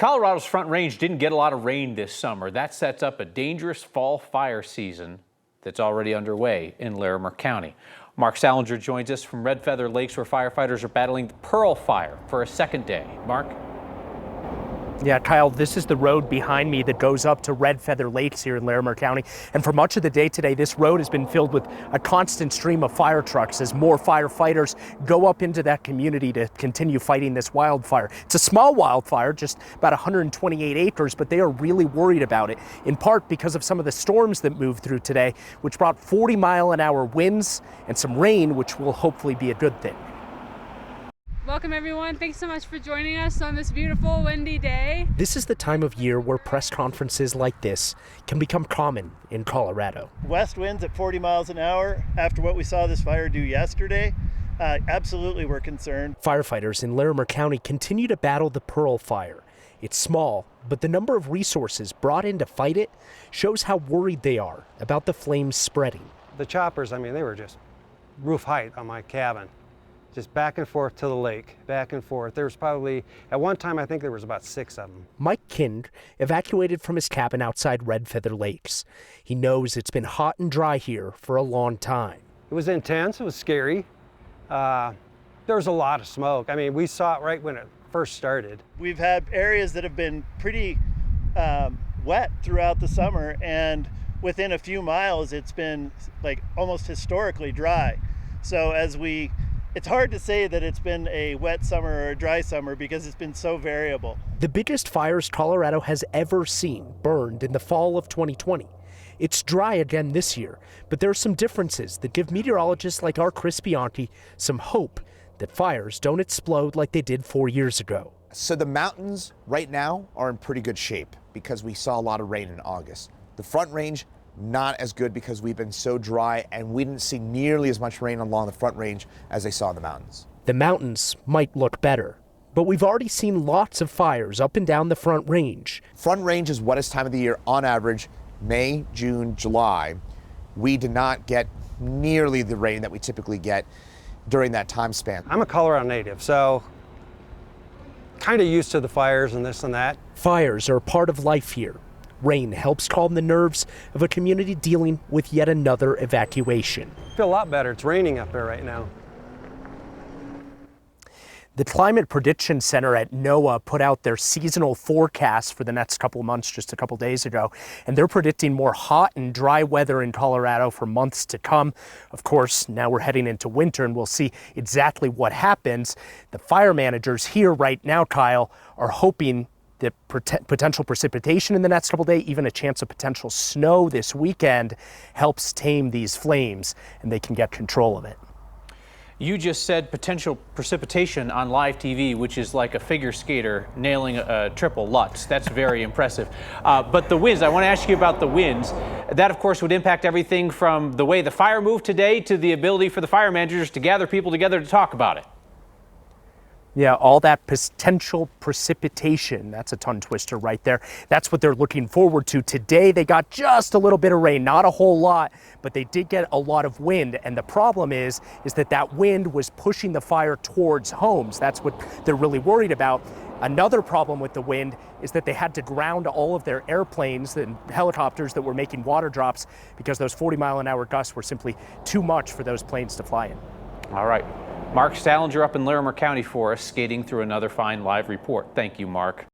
Colorado's Front Range didn't get a lot of rain this summer. That sets up a dangerous fall fire season that's already underway in Larimer County. Mark Salinger joins us from Red Feather Lakes, where firefighters are battling the Pearl Fire for a second day. Mark? Yeah, Kyle, this is the road behind me that goes up to Red Feather Lakes here in Larimer County. And for much of the day today, this road has been filled with a constant stream of fire trucks as more firefighters go up into that community to continue fighting this wildfire. It's a small wildfire, just about 128 acres, but they are really worried about it, in part because of some of the storms that moved through today, which brought 40-mile-an-hour winds and some rain, which will hopefully be a good thing. Welcome everyone. Thanks so much for joining us on this beautiful windy day. This is the time of year where press conferences like this can become common in Colorado. West winds at 40 miles an hour after what we saw this fire do yesterday. Absolutely we're concerned. Firefighters in Larimer County continue to battle the Pearl Fire. It's small, but the number of resources brought in to fight it shows how worried they are about the flames spreading. The choppers, I mean, they were just roof height on my cabin. Just back and forth to the lake, back and forth. There was probably, at one time, I think there was about 6 of them. Mike Kind evacuated from his cabin outside Red Feather Lakes. He knows it's been hot and dry here for a long time. It was intense, it was scary. There was a lot of smoke. I mean, we saw it right when it first started. We've had areas that have been pretty wet throughout the summer, and within a few miles, it's been like almost historically dry. So it's hard to say that it's been a wet summer or a dry summer because it's been so variable. The biggest fires Colorado has ever seen burned in the fall of 2020. It's dry again this year, but there are some differences that give meteorologists like our Chris Bianchi some hope that fires don't explode like they did 4 years ago. So the mountains right now are in pretty good shape because we saw a lot of rain in August. The Front Range, not as good because we've been so dry and we didn't see nearly as much rain along the Front Range as they saw in the mountains. The mountains might look better, but we've already seen lots of fires up and down the Front Range. Front Range is wettest time of the year on average, May, June, July. We did not get nearly the rain that we typically get during that time span. I'm a Colorado native, so kind of used to the fires and this and that. Fires are a part of life here. Rain helps calm the nerves of a community dealing with yet another evacuation. I feel a lot better. It's raining up there right now. The Climate Prediction Center at NOAA put out their seasonal forecast for the next couple of months just a couple days ago, and they're predicting more hot and dry weather in Colorado for months to come. Of course, now we're heading into winter and we'll see exactly what happens. The fire managers here right now, Kyle, are hoping that potential precipitation in the next couple of days, even a chance of potential snow this weekend, helps tame these flames and they can get control of it. You just said potential precipitation on live TV, which is like a figure skater nailing a triple Lutz. That's very impressive. But the winds, I want to ask you about the winds. That, of course, would impact everything from the way the fire moved today to the ability for the fire managers to gather people together to talk about it. Yeah, all that potential precipitation, that's a tongue twister right there. That's what they're looking forward to. Today they got just a little bit of rain, not a whole lot, but they did get a lot of wind. And the problem is that wind was pushing the fire towards homes. That's what they're really worried about. Another problem with the wind is that they had to ground all of their airplanes and helicopters that were making water drops because those 40-mile-an-hour gusts were simply too much for those planes to fly in. All right. Mark Salinger up in Larimer County for us, skating through another fine live report. Thank you, Mark.